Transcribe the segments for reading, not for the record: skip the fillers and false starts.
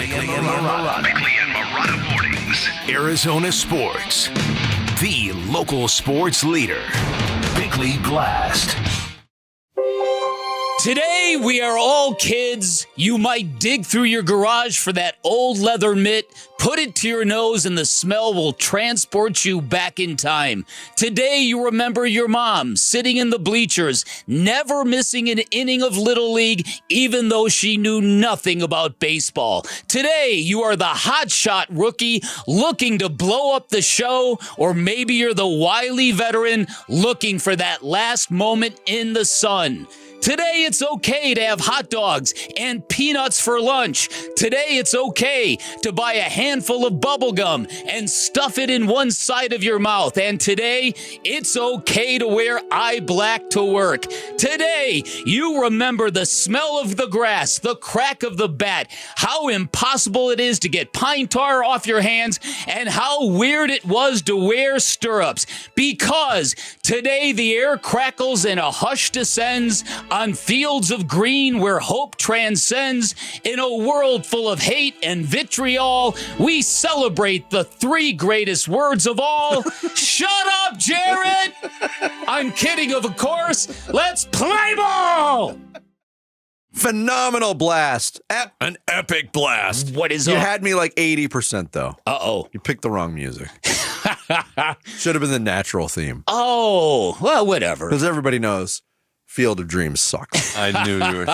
Bickley and Marotta Mornings. Arizona Sports. The local sports leader. Bickley Blast. Today, we are all kids. You might dig through your garage for that old leather mitt, put it to your nose, and the smell will transport you back in time. Today, you remember your mom sitting in the bleachers, never missing an inning of Little League, even though she knew nothing about baseball. Today, you are the hotshot rookie looking to blow up the show, or maybe you're the wily veteran looking for that last moment in the sun. Today, it's okay to have hot dogs and peanuts for lunch. Today, it's okay to buy a handful of bubble gum and stuff it in one side of your mouth. And today, it's okay to wear eye black to work. Today, you remember the smell of the grass, the crack of the bat, how impossible it is to get pine tar off your hands, and how weird it was to wear stirrups. Because today, the air crackles and a hush descends on fields of green where hope transcends. In a world full of hate and vitriol, we celebrate the three greatest words of all. Shut up, Jared! I'm kidding, of course. Let's play ball! Phenomenal blast. An epic blast. What is You up? had me like 80% though. Uh-oh. You picked the wrong music. Should have been the natural theme. Oh, well, whatever. Because everybody knows Field of Dreams sucks. I knew you were.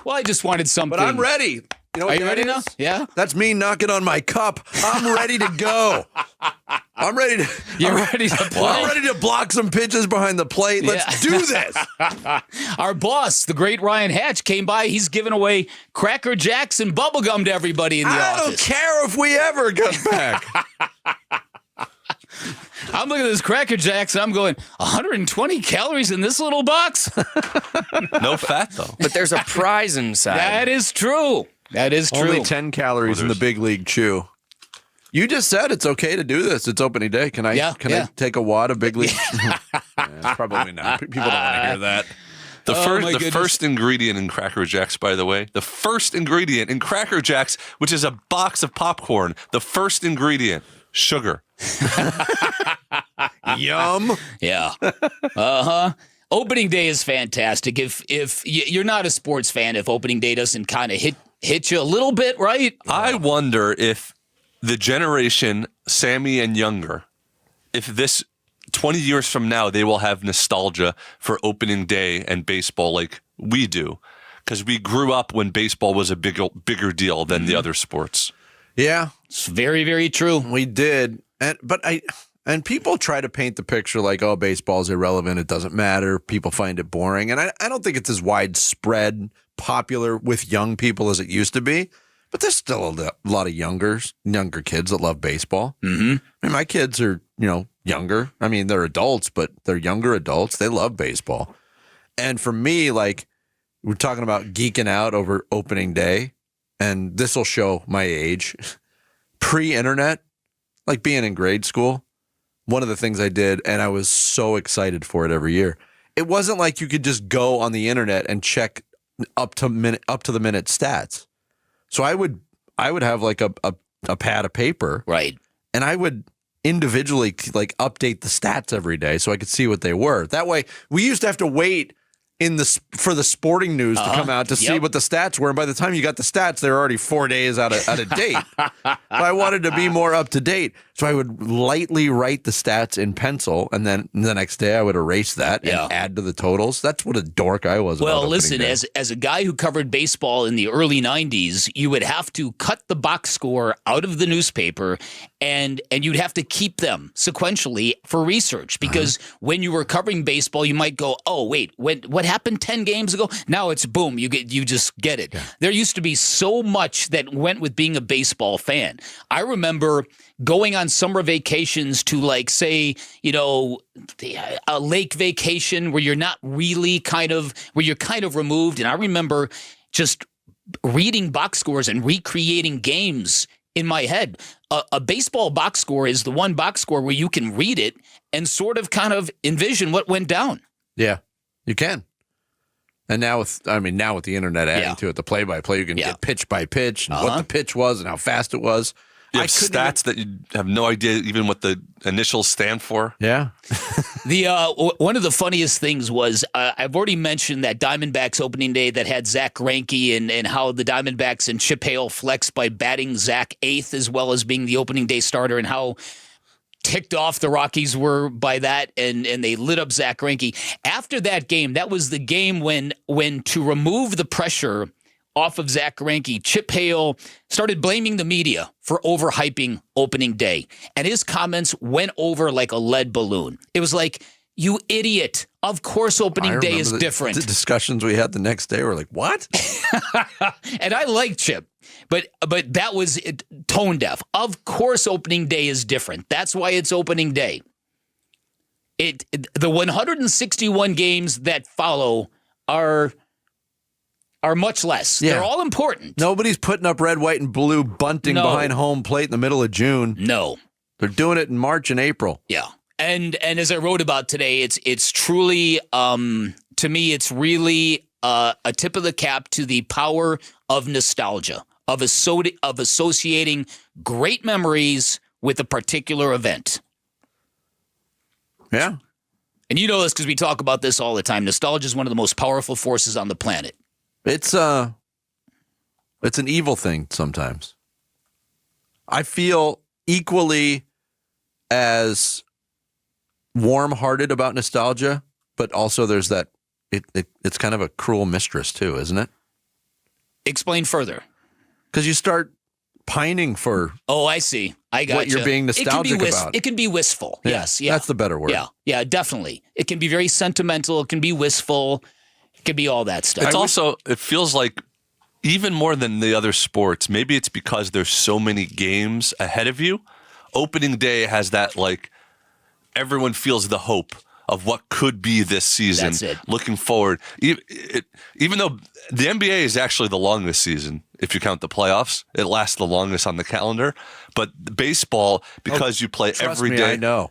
Well, I just wanted something. But I'm ready. You know what Are you that ready now? is? Yeah. That's me knocking on my cup. I'm ready to go. I'm ready to. You're ready to play? I'm ready to block some pitches behind the plate. Let's do this. Our boss, the great Ryan Hatch, came by. He's giving away Cracker Jacks and bubblegum to everybody in the I don't office. care if we ever get back. I'm looking at this Cracker Jacks, and I'm going, 120 calories in this little box? No fat, though. But there's a prize inside. That is true. That is true. Only 10 calories in the big league chew. You just said it's okay to do this. It's opening day. Can I I take a wad of big league? Probably not. People don't want to hear that. The first ingredient in Cracker Jacks, by the way, the first ingredient in Cracker Jacks, which is a box of popcorn, the first ingredient, sugar. Yum. Yeah. Uh-huh. Opening day is fantastic. If you're not a sports fan, if opening day doesn't kind of hit you a little bit, right? I wonder if the generation, Sammy and younger, if this 20 years from now, they will have nostalgia for opening day and baseball like we do. Because we grew up when baseball was a bigger deal than the other sports. Yeah. It's very, very true. We did. And people try to paint the picture like, oh, baseball is irrelevant. It doesn't matter. People find it boring. And I don't think it's as widespread, popular with young people as it used to be. But there's still a lot of younger kids that love baseball. Mm-hmm. I mean, my kids are, younger. I mean, they're adults, but they're younger adults. They love baseball. And for me, like, we're talking about geeking out over opening day, and this will show my age. Pre-internet, like being in grade school, one of the things I did, and I was so excited for it every year. It wasn't like you could just go on the internet and check up to the minute stats. So I would have like a pad of paper, Right. and I would individually like update the stats every day so I could see what they were. That way, we used to have to wait for the sporting news to come out to see what the stats were. And by the time you got the stats, they were already 4 days out of date. So I wanted to be more up to date. So I would lightly write the stats in pencil, and then the next day I would erase that and add to the totals. That's what a dork I was. Well, about listen, day. as a guy who covered baseball in the early 90s, you would have to cut the box score out of the newspaper, and you'd have to keep them sequentially for research, because when you were covering baseball, you might go, oh, wait, what happened 10 games ago? Now it's boom, you just get it. Yeah. There used to be so much that went with being a baseball fan. I remember going on summer vacations to, like, say, a lake vacation where you're not really where you're kind of removed. And I remember just reading box scores and recreating games in my head. A baseball box score is the one box score where you can read it and sort of kind of envision what went down. Yeah, you can. And now with the internet adding to it, the play-by-play, you can get pitch by pitch and what the pitch was and how fast it was. You have stats that you have no idea even what the initials stand for. Yeah. One of the funniest things was I've already mentioned that Diamondbacks opening day that had Zach Greinke and how the Diamondbacks and Chip Hale flexed by batting Zach eighth as well as being the opening day starter, and how ticked off the Rockies were by that, and they lit up Zach Greinke. After that game, that was the game when to remove the pressure off of Zach Greinke, Chip Hale started blaming the media for overhyping opening day. And his comments went over like a lead balloon. It was like, you idiot. Of course opening day is different. The discussions we had the next day were like, what? And I like Chip, but that was tone deaf. Of course opening day is different. That's why it's opening day. The 161 games that follow are much less. Yeah. They're all important. Nobody's putting up red, white, and blue bunting behind home plate in the middle of June. No. They're doing it in March and April. Yeah. And as I wrote about today, it's truly, to me, it's really a tip of the cap to the power of nostalgia, of associating great memories with a particular event. Yeah. And you know this because we talk about this all the time. Nostalgia is one of the most powerful forces on the planet. It's an evil thing sometimes. I feel equally as warm-hearted about nostalgia, but also there's that it's kind of a cruel mistress too, isn't it? Explain further. Because you start pining for I see. I got what you're being nostalgic about. It can be wistful. Yeah, yes, yeah. That's the better word. Yeah, definitely. It can be very sentimental. It can be wistful. It can be all that stuff. It feels like even more than the other sports, maybe it's because there's so many games ahead of you. Opening day has that, like, everyone feels the hope of what could be this season. That's it. Looking forward. Even though the NBA is actually the longest season, if you count the playoffs, it lasts the longest on the calendar. But baseball, because you play every day. I know.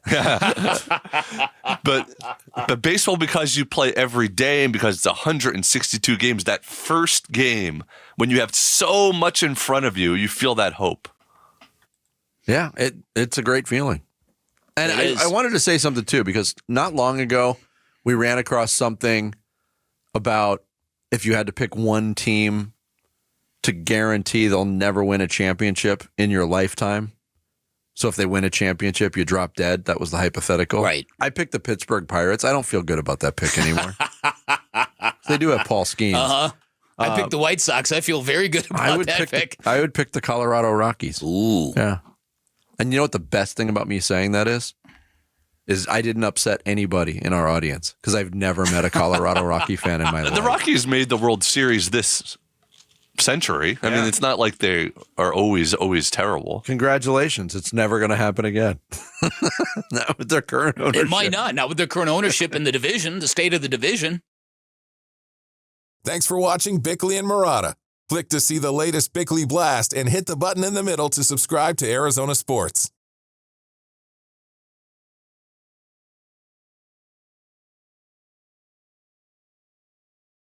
But baseball, because you play every day and because it's 162 games, that first game, when you have so much in front of you, you feel that hope. Yeah, it's a great feeling. And I wanted to say something, too, because not long ago, we ran across something about if you had to pick one team to guarantee they'll never win a championship in your lifetime. So if they win a championship, you drop dead. That was the hypothetical. Right. I picked the Pittsburgh Pirates. I don't feel good about that pick anymore. They do have Paul Skeens. Uh-huh. I picked the White Sox. I feel very good about that pick. I would pick the Colorado Rockies. Ooh. Yeah. And you know what the best thing about me saying that is I didn't upset anybody in our audience because I've never met a Colorado Rocky fan in my life. The Rockies made the World Series this century. I mean, it's not like they are always terrible. Congratulations. It's never going to happen again. Not with their current ownership. It might not. Not with their current ownership in the division, the state of the division. Thanks for watching Bickley and Marotta. Click to see the latest Bickley Blast and hit the button in the middle to subscribe to Arizona Sports.